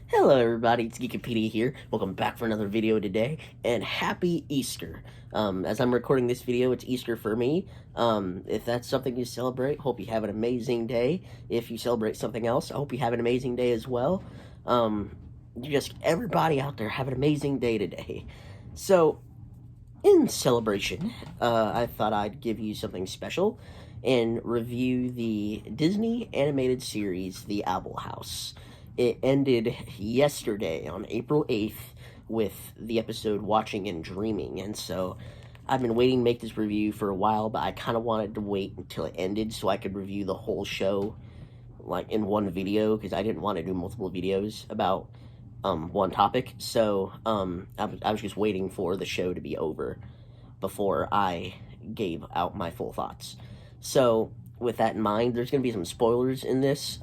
Hello everybody, it's Geekopedia here. Welcome back for another video today, and happy Easter. As I'm recording this video, it's Easter for me. If that's something you celebrate, hope you have an amazing day. If you celebrate something else, I hope you have an amazing day as well. Everybody out there have an amazing day today. So, in celebration, I thought I'd give you something special and review the Disney animated series, The Owl House. It ended yesterday on April 8th with the episode Watching and Dreaming, and so I've been waiting to make this review for a while, but I kind of wanted to wait until it ended so I could review the whole show like in one video, because I didn't want to do multiple videos about one topic. So I was just waiting for the show to be over before I gave out my full thoughts. So with that in mind, there's going to be some spoilers in this,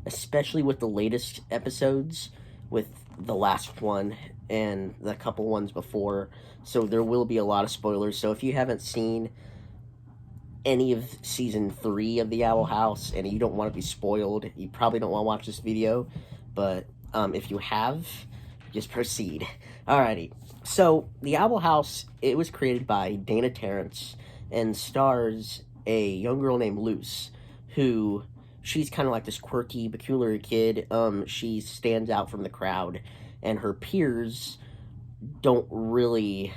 especially with the latest episodes, with the last one and the couple ones before. So there will be a lot of spoilers. So if you haven't seen any of season 3 of The Owl House and you don't want to be spoiled, you probably don't want to watch this video. But if you have, just proceed. Alrighty. So The Owl House, it was created by Dana Terrance and stars a young girl named Luce, who she's kind of like this quirky, peculiar kid. She stands out from the crowd, and her peers don't really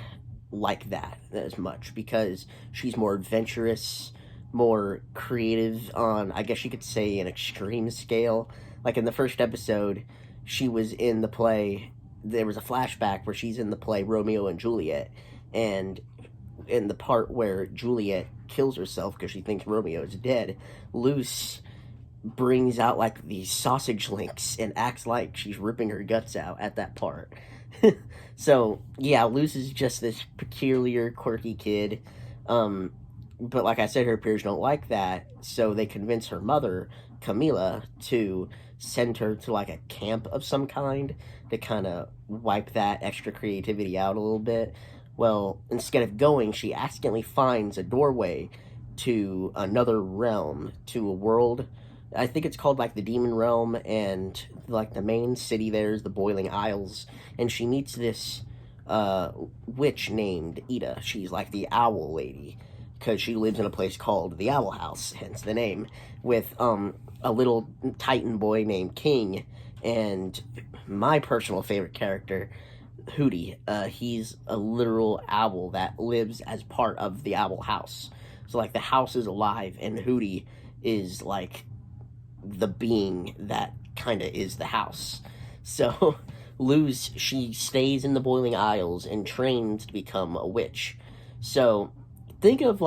like that as much because she's more adventurous, more creative on, I guess you could say, an extreme scale. Like in the first episode, she was in the play, there was a flashback where she's in the play Romeo and Juliet, and in the part where Juliet kills herself because she thinks Romeo is dead, Luce brings out like these sausage links and acts like she's ripping her guts out at that part. So yeah, Luce is just this peculiar, quirky kid. But like I said, her peers don't like that, so they convince her mother, Camila, to send her to like a camp of some kind to kind of wipe that extra creativity out a little bit. Well, instead of going, she accidentally finds a doorway to another realm, to a world. I think it's called like the Demon Realm, and like the main city there is the Boiling Isles, and she meets this witch named Ida. She's like the owl lady, because she lives in a place called the Owl House, hence the name, with a little Titan boy named King, and my personal favorite character, Hootie. He's a literal owl that lives as part of the Owl House. So like the house is alive, and Hootie is like the being that kind of is the house. So Luz, she stays in the Boiling Isles and trains to become a witch. So think of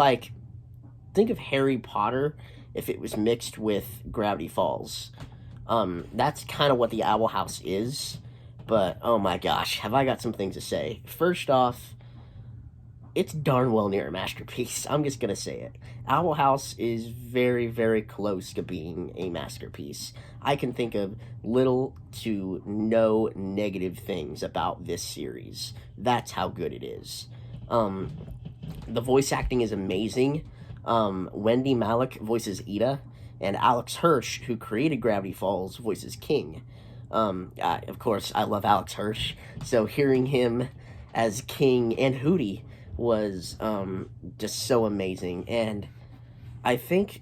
Harry Potter if it was mixed with Gravity Falls. That's kind of what the Owl House is. But oh my gosh, have I got some things to say. First off, it's darn well near a masterpiece. I'm just gonna say it. Owl House is very, very close to being a masterpiece. I can think of little to no negative things about this series. That's how good it is. The voice acting is amazing. Wendy Malick voices Ida, and Alex Hirsch, who created Gravity Falls, voices King. Of course, I love Alex Hirsch, so hearing him as King and Hootie was just so amazing. And I think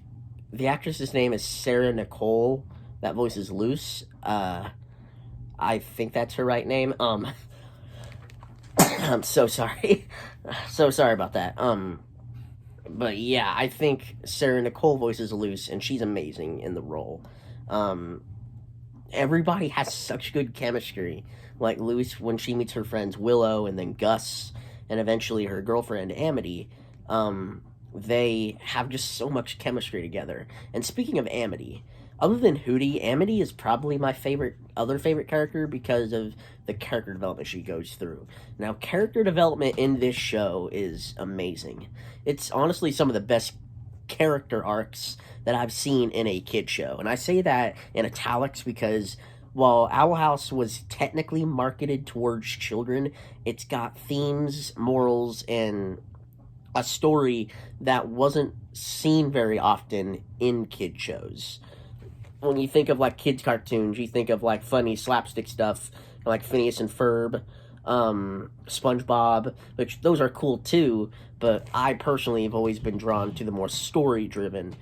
the actress's name is Sarah Nicole, that voices Luce. I think that's her right name. I'm so sorry. So sorry about that. But yeah, I think Sarah Nicole voices Luce, and she's amazing in the role. Everybody has such good chemistry. Like Luce, when she meets her friends Willow and then Gus, and eventually her girlfriend Amity, they have just so much chemistry together. And speaking of Amity, other than Hootie, Amity is probably my other favorite character because of the character development she goes through. Now, character development in this show is amazing. It's honestly some of the best character arcs that I've seen in a kid show. And I say that in italics because while Owl House was technically marketed towards children, it's got themes, morals, and a story that wasn't seen very often in kid shows. when you think of like kids cartoons, you think of like funny slapstick stuff like Phineas and Ferb, SpongeBob, which those are cool too. But I personally have always been drawn to the more story driven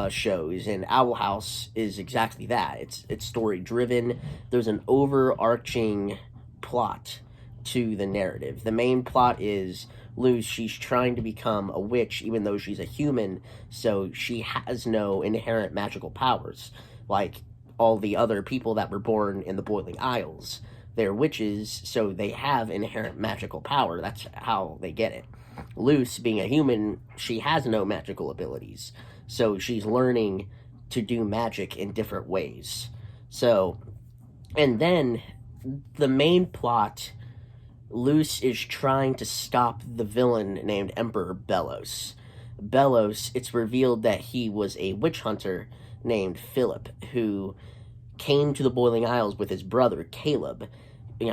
shows, and Owl House is exactly that. It's story driven. There's an overarching plot to the narrative. The main plot is Luz, she's trying to become a witch even though she's a human, so she has no inherent magical powers like all the other people that were born in the Boiling Isles. They're witches, so they have inherent magical power. That's how they get it. Luz, being a human, she has no magical abilities, so she's learning to do magic in different ways. So, and then the main plot, Luz is trying to stop the villain named Emperor Belos. Belos, it's revealed that he was a witch hunter named Philip, who came to the Boiling Isles with his brother, Caleb.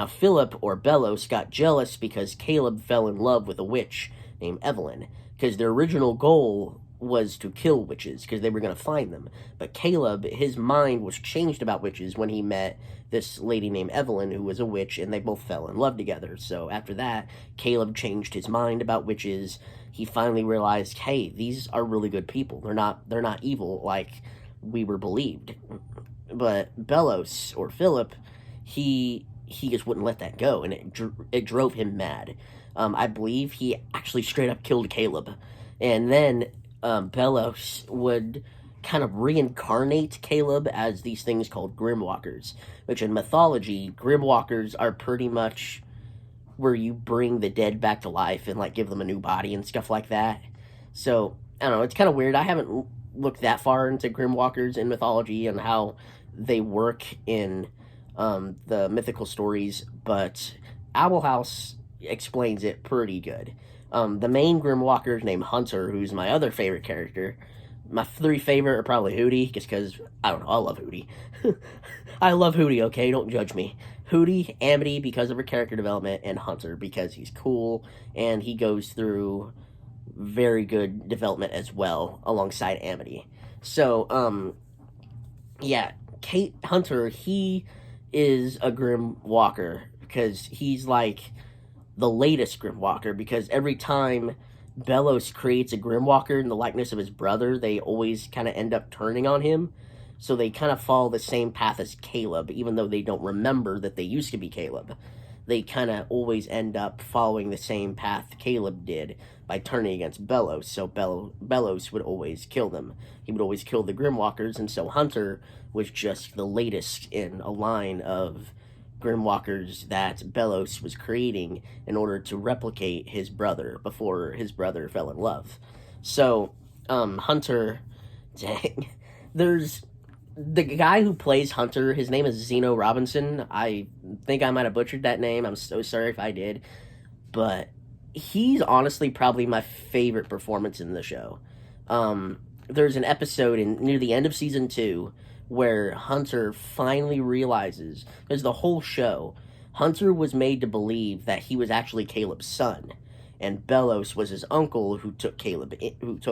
Philip, or Belos, got jealous because Caleb fell in love with a witch named Evelyn, because their original goal was to kill witches, because they were going to find them. But Caleb, his mind was changed about witches when he met this lady named Evelyn, who was a witch, and they both fell in love together. So after that, Caleb changed his mind about witches. He finally realized, hey, these are really good people. They're not evil like we were believed. But Belos, or Philip, he just wouldn't let that go, and it drove him mad. I believe he actually straight up killed Caleb. And then Belos would kind of reincarnate Caleb as these things called Grimwalkers, which in mythology, Grimwalkers are pretty much where you bring the dead back to life and like give them a new body and stuff like that. So, I don't know, it's kind of weird. I haven't looked that far into Grimwalkers in mythology and how they work in the mythical stories, but Owl House explains it pretty good. The main Grimwalker is named Hunter, who's my other favorite character. My three favorite are probably Hootie, just because, I don't know, I love Hootie. I love Hootie, okay? Don't judge me. Hootie, Amity, because of her character development, and Hunter, because he's cool, and he goes through very good development as well, alongside Amity. So, yeah, Hunter, he is a Grimwalker, because he's like the latest Grimwalker, because every time Belos creates a Grimwalker in the likeness of his brother, they always kind of end up turning on him. So they kind of follow the same path as Caleb, even though they don't remember that they used to be Caleb. They kind of always end up following the same path Caleb did by turning against Belos. So Belos would always kill them. He would always kill the Grimwalkers, and so Hunter was just the latest in a line of Grimwalkers that Belos was creating in order to replicate his brother before his brother fell in love. So, Hunter, dang, there's the guy who plays Hunter, his name is Zeno Robinson. I think I might have butchered that name. I'm so sorry if I did. But he's honestly probably my favorite performance in the show. There's an episode near the end of season 2 where Hunter finally realizes, because the whole show, Hunter was made to believe that he was actually Caleb's son, and Belos was his uncle who took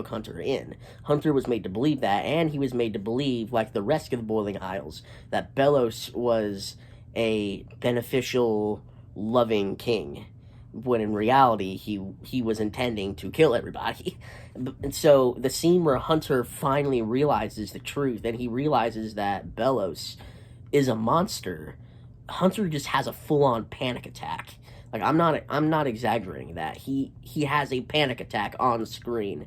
Hunter in. Hunter was made to believe that, and he was made to believe, like the rest of the Boiling Isles, that Belos was a beneficial, loving king, when in reality he was intending to kill everybody. And so the scene where Hunter finally realizes the truth, and he realizes that Belos is a monster, Hunter just has a full-on panic attack. Like, I'm not exaggerating that. He has a panic attack on screen,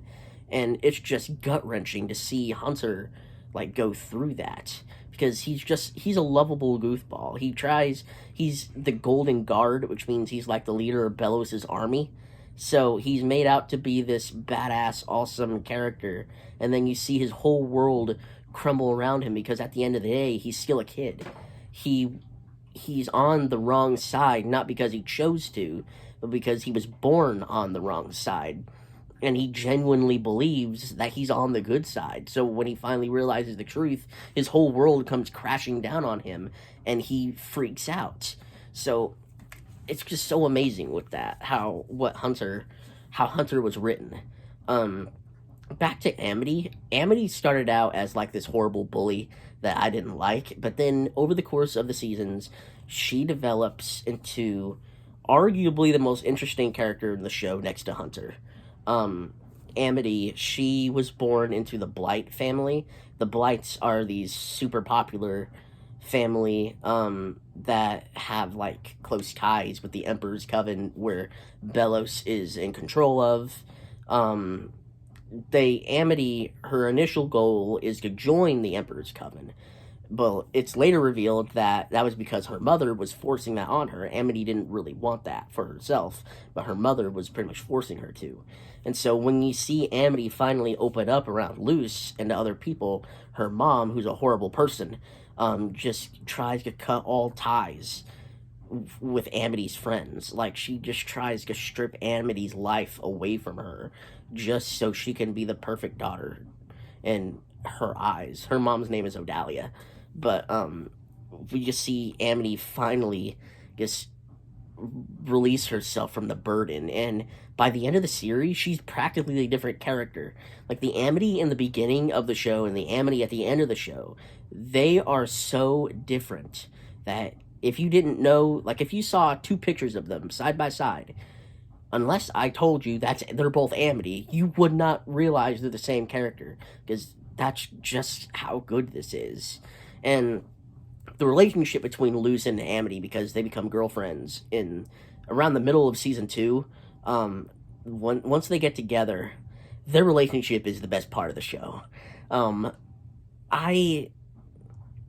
and it's just gut-wrenching to see Hunter like go through that, because he's a lovable goofball. He's the Golden Guard, which means he's like the leader of Belos' army. So he's made out to be this badass, awesome character, and then you see his whole world crumble around him, because at the end of the day, he's still a kid. He's on the wrong side, not because he chose to, but because he was born on the wrong side. And he genuinely believes that he's on the good side. So when he finally realizes the truth, his whole world comes crashing down on him, and he freaks out. So it's just so amazing with that, how Hunter was written. back to Amity. Amity started out as like this horrible bully that I didn't like, but then over the course of the seasons, she develops into arguably the most interesting character in the show next to Hunter. Um, Amity, she was born into the Blight family. The Blights are these super popular family that have like close ties with the Emperor's Coven, where Belos is in control of. Um, Amity, her initial goal is to join the Emperor's Coven. But it's later revealed that that was because her mother was forcing that on her. Amity didn't really want that for herself, but her mother was pretty much forcing her to. And so when you see Amity finally open up around Luce and to other people, her mom, who's a horrible person, just tries to cut all ties with Amity's friends. Like, she just tries to strip Amity's life away from her just so she can be the perfect daughter in her eyes. Her mom's name is Odalia. But we just see Amity finally just release herself from the burden, and by the end of the series, she's practically a different character. Like, the Amity in the beginning of the show and the Amity at the end of the show, they are so different that if you didn't know, like, if you saw two pictures of them side by side, unless I told you that they're both Amity, you would not realize they're the same character, because that's just how good this is. And the relationship between Luz and Amity, because they become girlfriends in around the middle of season 2, once they get together, their relationship is the best part of the show. Um, I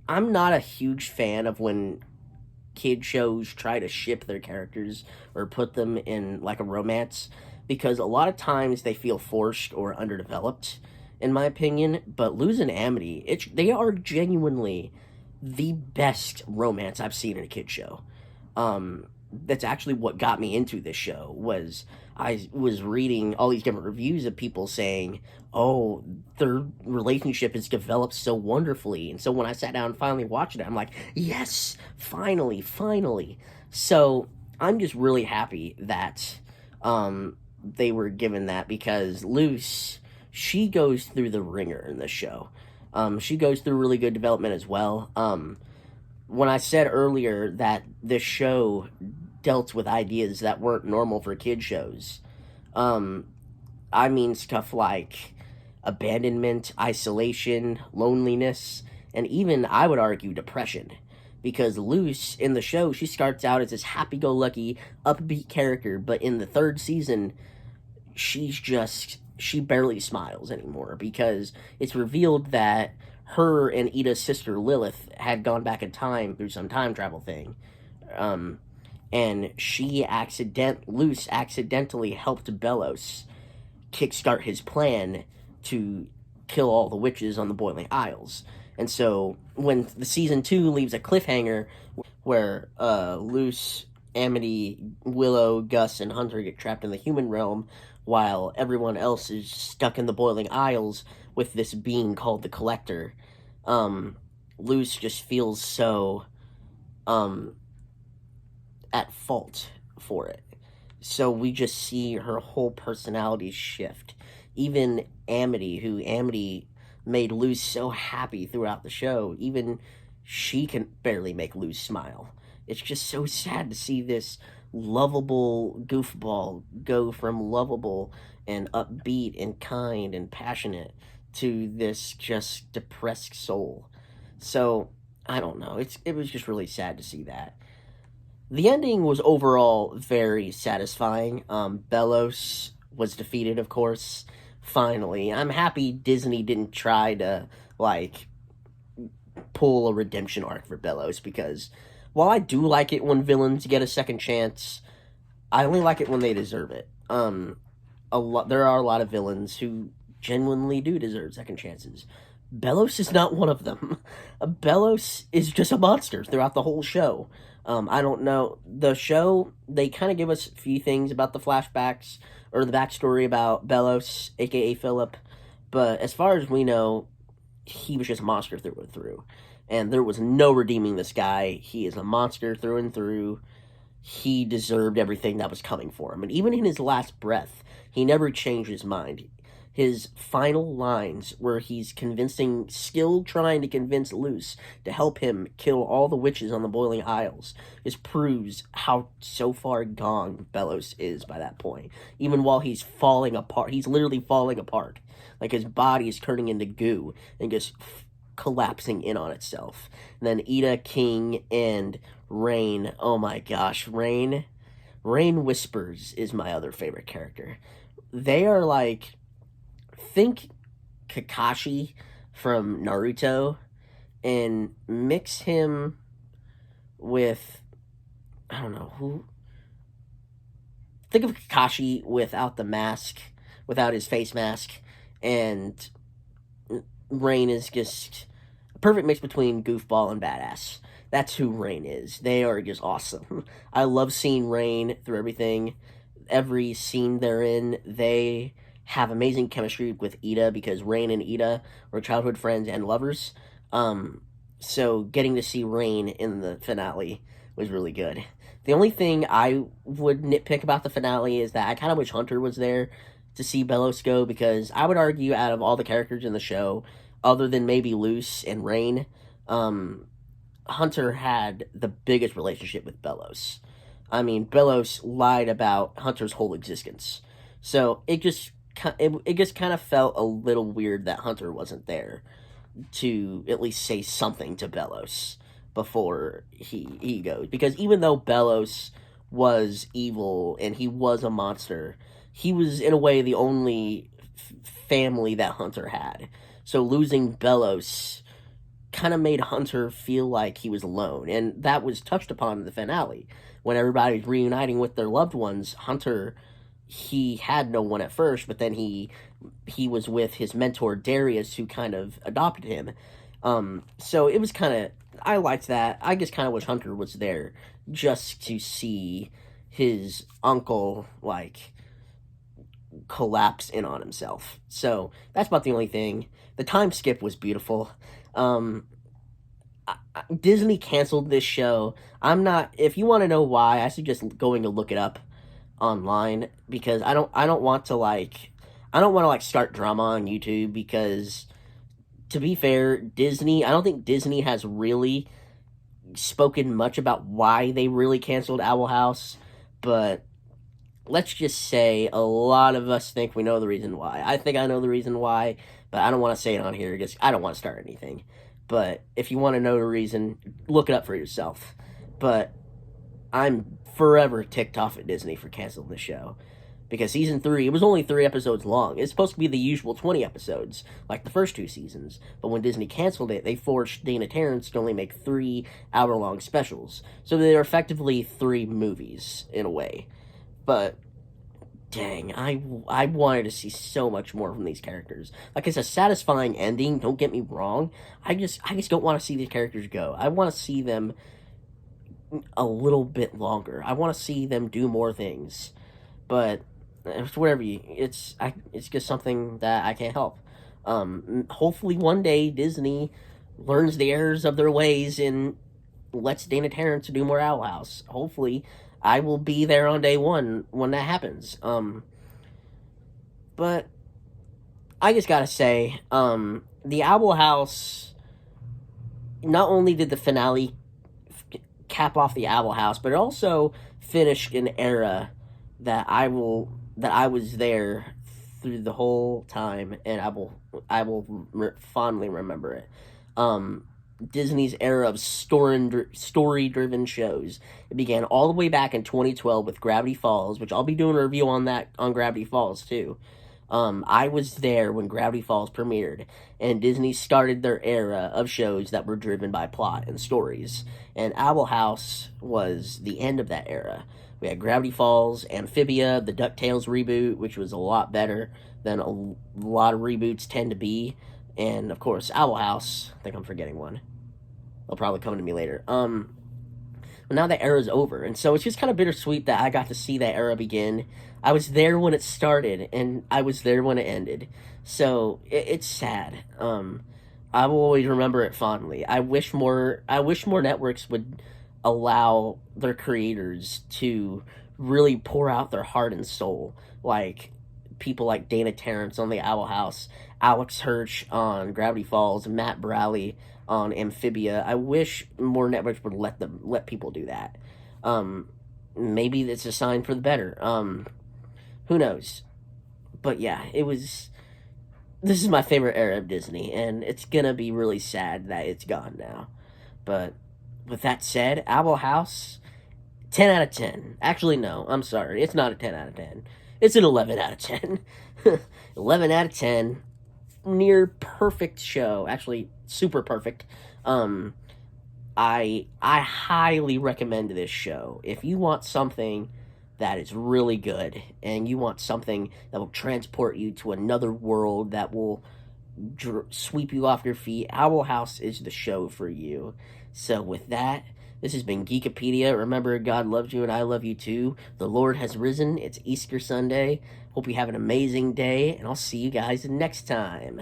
I'm not a huge fan of when kid shows try to ship their characters or put them in like a romance, because a lot of times they feel forced or underdeveloped in my opinion. But Luz and Amity, they are genuinely the best romance I've seen in a kid show. That's actually what got me into this show. Was I was reading all these different reviews of people saying, "Oh, their relationship is developed so wonderfully," and so when I sat down and finally watched it, I'm like, "Yes, finally, finally!" So I'm just really happy that they were given that, because Luce, she goes through the ringer in this show. She goes through really good development as well. When I said earlier that this show dealt with ideas that weren't normal for kid shows, um, I mean stuff like abandonment, isolation, loneliness, and even, I would argue, depression. Because Luce, in the show, she starts out as this happy-go-lucky, upbeat character, but in the third season, she barely smiles anymore, because it's revealed that her and Ida's sister Lilith had gone back in time through some time travel thing. Um, and Luce accidentally helped Belos kickstart his plan to kill all the witches on the Boiling Isles. And so when the season 2 leaves a cliffhanger where Luce, Amity, Willow, Gus, and Hunter get trapped in the human realm, while everyone else is stuck in the Boiling Isles with this being called the Collector, Luce just feels so at fault for it. So we just see her whole personality shift. Even Amity made Luce so happy throughout the show, even she can barely make Luce smile. It's just so sad to see this lovable goofball go from lovable and upbeat and kind and passionate to this just depressed soul. So, I don't know. It was just really sad to see that. The ending was overall very satisfying. Belos was defeated, of course. Finally, I'm happy Disney didn't try to like pull a redemption arc for Belos, because while I do like it when villains get a second chance, I only like it when they deserve it. There are a lot of villains who genuinely do deserve second chances. Belos is not one of them. Belos is just a monster throughout the whole show. I don't know. The show, they kind of give us a few things about the flashbacks or the backstory about Belos, aka Philip, but as far as we know, he was just a monster through and through. And there was no redeeming this guy. He is a monster through and through. He deserved everything that was coming for him. And even in his last breath, he never changed his mind. his final lines where he's still trying to convince Luce to help him kill all the witches on the Boiling Isles, just proves how so far gone Bellows is by that point. Even while he's falling apart, he's literally falling apart. Like his body is turning into goo and just collapsing in on itself. And then Ida, King, and Rain. Oh my gosh, Rain Whispers is my other favorite character. They are like, think Kakashi from Naruto and mix him with, I don't know who. Think of Kakashi without the mask, without his face mask, and Rain is just a perfect mix between goofball and badass. That's who Rain is. They are just awesome. I love seeing Rain through everything. Every scene they're in, they have amazing chemistry with Ida because Rain and Ida were childhood friends and lovers. So getting to see Rain in the finale was really good. The only thing I would nitpick about the finale is that I kind of wish Hunter was there to see Bellows go, because I would argue out of all the characters in the show, other than maybe Luce and Rain, Hunter had the biggest relationship with Bellows. I mean, Bellows lied about Hunter's whole existence. So it just kind of felt a little weird that Hunter wasn't there to at least say something to Bellows before he goes. Because even though Bellows was evil and he was a monster, he was in a way the only family that Hunter had. So losing Bellows kind of made Hunter feel like he was alone, and that was touched upon in the finale. When everybody's reuniting with their loved ones, Hunter, he had no one at first, but then he was with his mentor Darius, who kind of adopted him. So it was kind of, I liked that. I just kind of wish Hunter was there just to see his uncle like collapse in on himself. So that's about the only thing. The time skip was beautiful. Disney canceled this show. If you want to know why, I suggest going to look it up online, because I don't want to start drama on YouTube, because to be fair, I don't think Disney has really spoken much about why they really canceled Owl House, but let's just say a lot of us think we know the reason why. I think I know the reason why, but I don't want to say it on here because I don't want to start anything. But if you want to know the reason, look it up for yourself. But I'm forever ticked off at Disney for canceling the show. Because season 3, it was only 3 episodes long. It's supposed to be the usual 20 episodes, like the first 2 seasons. But when Disney canceled it, they forced Dana Terrance to only make 3 hour-long specials. So they're effectively 3 movies, in a way. But dang, I wanted to see so much more from these characters. Like, it's a satisfying ending, don't get me wrong. I just don't want to see these characters go. I want to see them a little bit longer. I want to see them do more things. But it's whatever it's just something that I can't help. Hopefully one day Disney learns the errors of their ways and lets Dana Terrance do more Owl House. Hopefully I will be there on day 1 when that happens. But I just gotta say, the Owl House, not only did the finale cap off the Owl House, but it also finished an era that I was there through the whole time, and I will fondly remember it. Disney's era of story-driven shows. It began all the way back in 2012 with Gravity Falls, which I'll be doing a review on Gravity Falls too. I was there when Gravity Falls premiered, and Disney started their era of shows that were driven by plot and stories. And Owl House was the end of that era. We had Gravity Falls, Amphibia, the DuckTales reboot, which was a lot better than a lot of reboots tend to be. And, of course, Owl House. I think I'm forgetting one. They'll probably come to me later. But now that era's over. And so it's just kind of bittersweet that I got to see that era begin. I was there when it started, and I was there when it ended. So it's sad. I will always remember it fondly. I wish more networks would allow their creators to really pour out their heart and soul. Like, people like Dana Terrance on the Owl House, Alex Hirsch on Gravity Falls, Matt Braley on Amphibia. I wish more networks would let people do that. Maybe it's a sign for the better. Who knows? But yeah, it was. This is my favorite era of Disney, and it's gonna be really sad that it's gone now. But with that said, Owl House, 10 out of 10. Actually, no, I'm sorry. It's not a 10 out of 10. It's an 11 out of 10. 11 out of 10. Near perfect show. Actually, super perfect. I highly recommend this show. If you want something that is really good and you want something that will transport you to another world that will sweep you off your feet, Owl House is the show for you. So with that, this has been Geekopedia. Remember, God loves you and I love you too. The Lord has risen. It's Easter Sunday. Hope you have an amazing day, and I'll see you guys next time.